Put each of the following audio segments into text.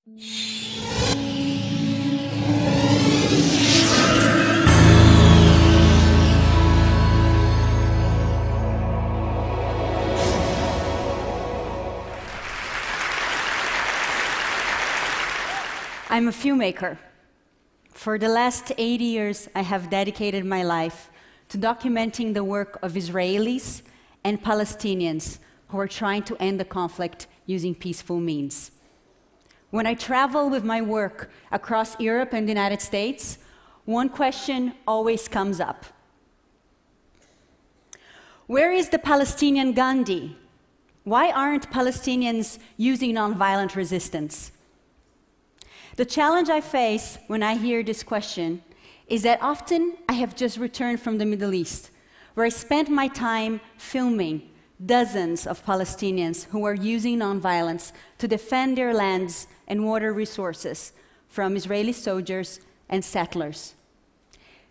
I'm a filmmaker. For the last 80 years, I have dedicated my life to documenting the work of Israelis and Palestinians who are trying to end the conflict using peaceful means. When I travel with my work across Europe and the United States, one question always comes up. Where is the Palestinian Gandhi? Why aren't Palestinians using nonviolent resistance? The challenge I face when I hear this question is that often I have just returned from the Middle East, where I spent my time filming dozens of Palestinians who are using nonviolence to defend their lands and water resources from Israeli soldiers and settlers.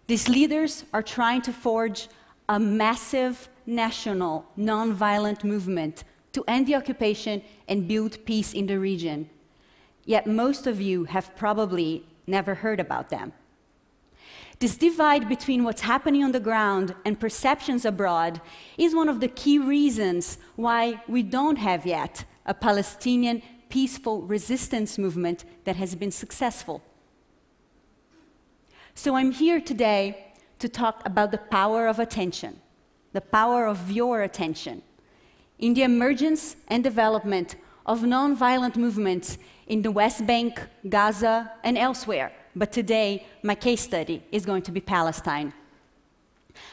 These leaders are trying to forge a massive national nonviolent movement to end the occupation and build peace in the region. Yet most of you have probably never heard about them. This divide between what's happening on the ground and perceptions abroad is one of the key reasons why we don't have yet a Palestinian peaceful resistance movement that has been successful. So I'm here today to talk about the power of attention, the power of your attention, in the emergence and development of nonviolent movements in the West Bank, Gaza, and elsewhere. But today, my case study is going to be Palestine.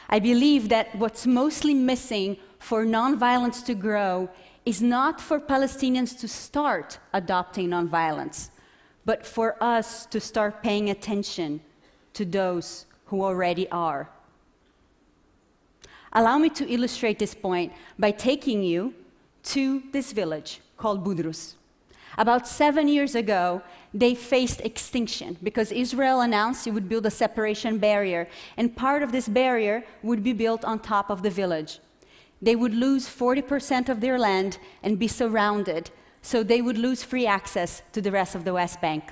I believe that what's mostly missing for nonviolence to grow is not for Palestinians to start adopting nonviolence, but for us to start paying attention to those who already are. Allow me to illustrate this point by taking you to this village called Budrus. About 7 years ago, they faced extinction because Israel announced it would build a separation barrier, and part of this barrier would be built on top of the village. They would lose 40% of their land and be surrounded, so they would lose free access to the rest of the West Bank.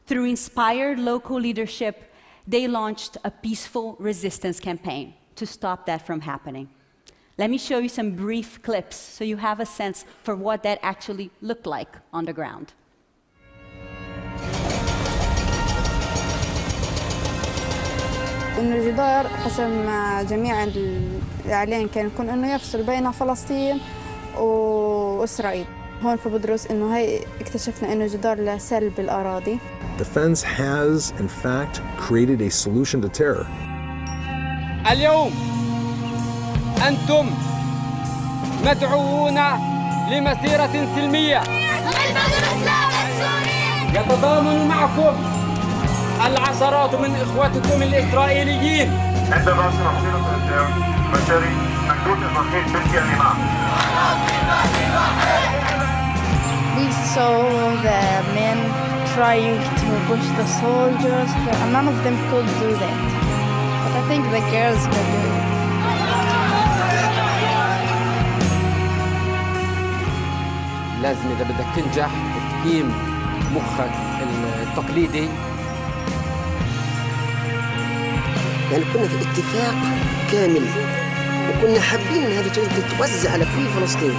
Through inspired local leadership, they launched a peaceful resistance campaign to stop that from happening. Let me show you some brief clips so you have a sense for what that actually looked like on the ground. إنه الجدار حسب ما جميع الإعلان كان يكون إنه يفصل بين فلسطين وإسرائيل. هون في بدرس إنه هي اكتشفنا إنه جدار لسلب الأراضي. The fence has, in fact, created a solution to terror. اليوم أنتم مدعوون لمسيرة سلمية يتضامن معكم العشرات من إخوتكم الإسرائيليين. عندما سنحصل مسيرة مكتوب إسرائيل بالكامل معه. We saw the men trying to push the soldiers, and none of them could do that. But I think the girls could do it. لازم إذا بدك تنجح تقيم مخك التقليدي. يعني كنا في اتفاق كامل وكنا حابين ان هذه تتوزع على كل فلسطين.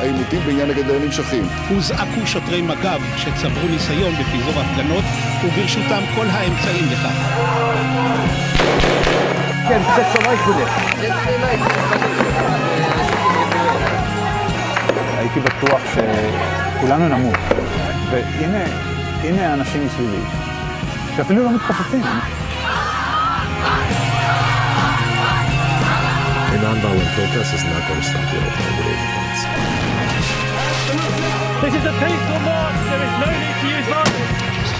העימותים בעניין הגדר נמשכים. הוזעקו שוטרי מג"ב שצברו ניסיון בפיזור הפגנות וברשותם כל האמצעים לכך. כן, פצצה מייכולת. הייתי בטוח שכולנו נמות, והנה האנשים מסביבי, שאפילו לא מתכופפים. A nonviolent protest is not going to stop the alternative defense. This is a peaceful march. There is no need to use violence.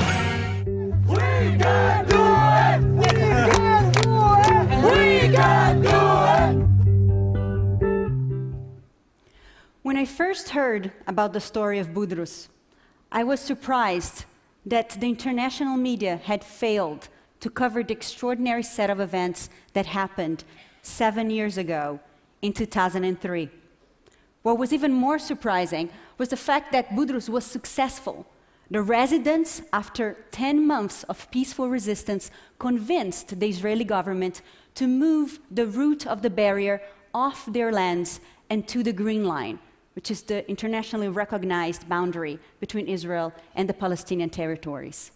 We can do it! We can do it! We can do it! When I first heard about the story of Budrus, I was surprised that the international media had failed to cover the extraordinary set of events that happened 7 years ago in 2003. What was even more surprising was the fact that Budrus was successful. The residents, after 10 months of peaceful resistance, convinced the Israeli government to move the route of the barrier off their lands and to the Green Line, which is the internationally recognized boundary between Israel and the Palestinian territories.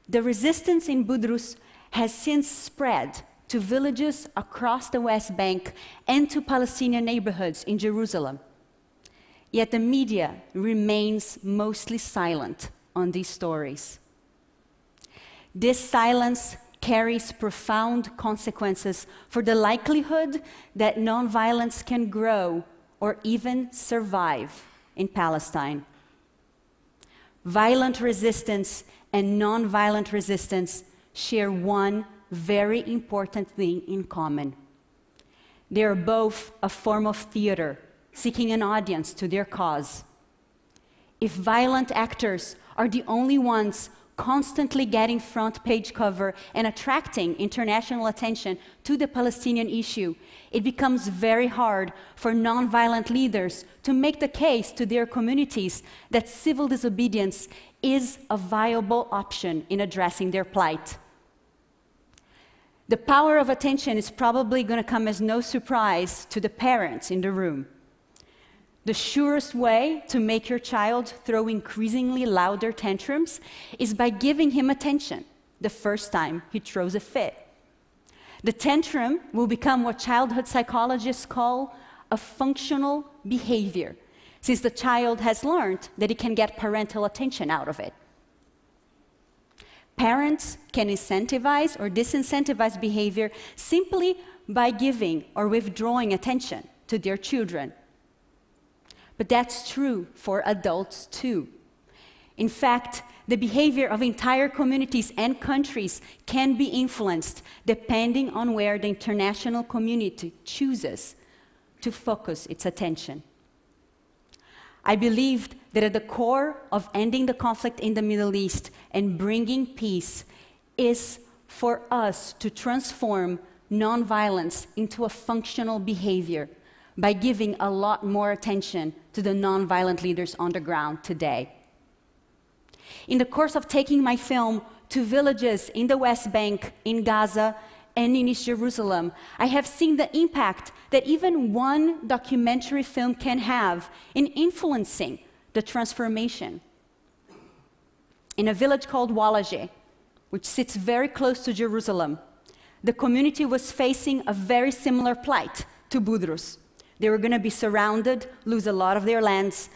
The resistance in Budrus has since spread to villages across the West Bank and to Palestinian neighborhoods in Jerusalem. Yet the media remains mostly silent on these stories. This silence carries profound consequences for the likelihood that nonviolence can grow or even survive in Palestine. Violent resistance and nonviolent resistance share one very important thing in common. They are both a form of theater, seeking an audience to their cause. If violent actors are the only ones constantly getting front page cover and attracting international attention to the Palestinian issue, it becomes very hard for nonviolent leaders to make the case to their communities that civil disobedience is a viable option in addressing their plight. The power of attention is probably going to come as no surprise to the parents in the room. The surest way to make your child throw increasingly louder tantrums is by giving him attention the first time he throws a fit. The tantrum will become what childhood psychologists call a functional behavior, since the child has learned that he can get parental attention out of it. Parents can incentivize or disincentivize behavior simply by giving or withdrawing attention to their children. But that's true for adults too. In fact, the behavior of entire communities and countries can be influenced depending on where the international community chooses to focus its attention. I believe that at the core of ending the conflict in the Middle East and bringing peace is for us to transform nonviolence into a functional behavior by giving a lot more attention to the nonviolent leaders on the ground today. In the course of taking my film to villages in the West Bank, in Gaza, and in East Jerusalem, I have seen the impact that even one documentary film can have in influencing the transformation. In a village called Walaje, which sits very close to Jerusalem, the community was facing a very similar plight to Budrus. They were going to be surrounded, lose a lot of their lands,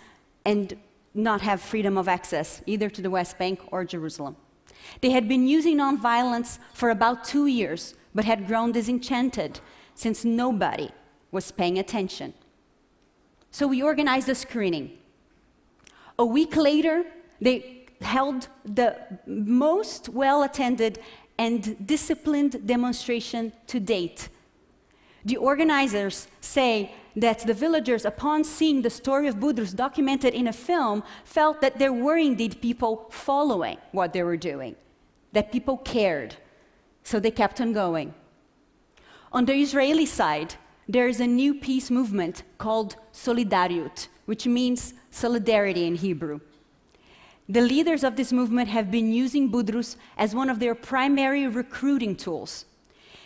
and not have freedom of access either to the West Bank or Jerusalem. They had been using nonviolence for about 2 years, but had grown disenchanted since nobody was paying attention. So we organized a screening. A week later, they held the most well-attended and disciplined demonstration to date. The organizers say that the villagers, upon seeing the story of Budrus documented in a film, felt that there were indeed people following what they were doing, that people cared. So they kept on going. On the Israeli side, there is a new peace movement called Solidariut, which means solidarity in Hebrew. The leaders of this movement have been using Budrus as one of their primary recruiting tools.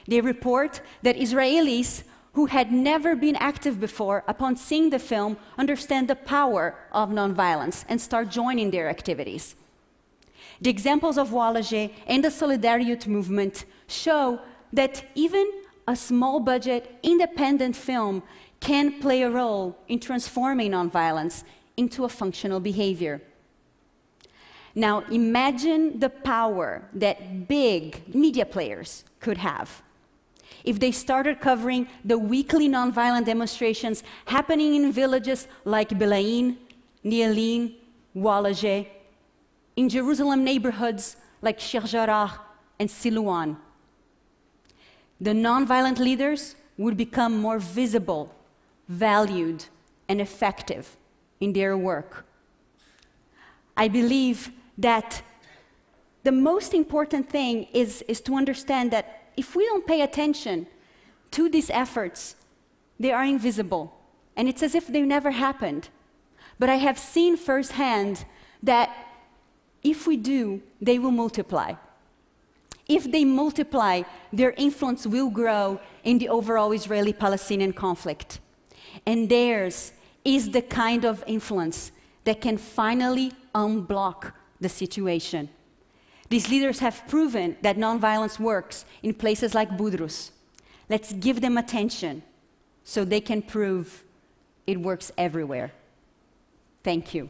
They report that Israelis who had never been active before, upon seeing the film, understand the power of nonviolence and start joining their activities. The examples of Walaje and the Solidariut movement show that even a small budget, independent film can play a role in transforming nonviolence into a functional behavior. Now, imagine the power that big media players could have if they started covering the weekly nonviolent demonstrations happening in villages like Belaim, Nielin, Walaje, in Jerusalem neighborhoods like Sheikh Jarrah and Silouan. The nonviolent leaders would become more visible, valued, and effective in their work. I believe that the most important thing is to understand that if we don't pay attention to these efforts, They are invisible, and it's as if they never happened. But I have seen firsthand that if we do, they will multiply. If they multiply, their influence will grow in the overall Israeli-Palestinian conflict. And theirs is the kind of influence that can finally unblock the situation. These leaders have proven that nonviolence works in places like Budrus. Let's give them attention so they can prove it works everywhere. Thank you.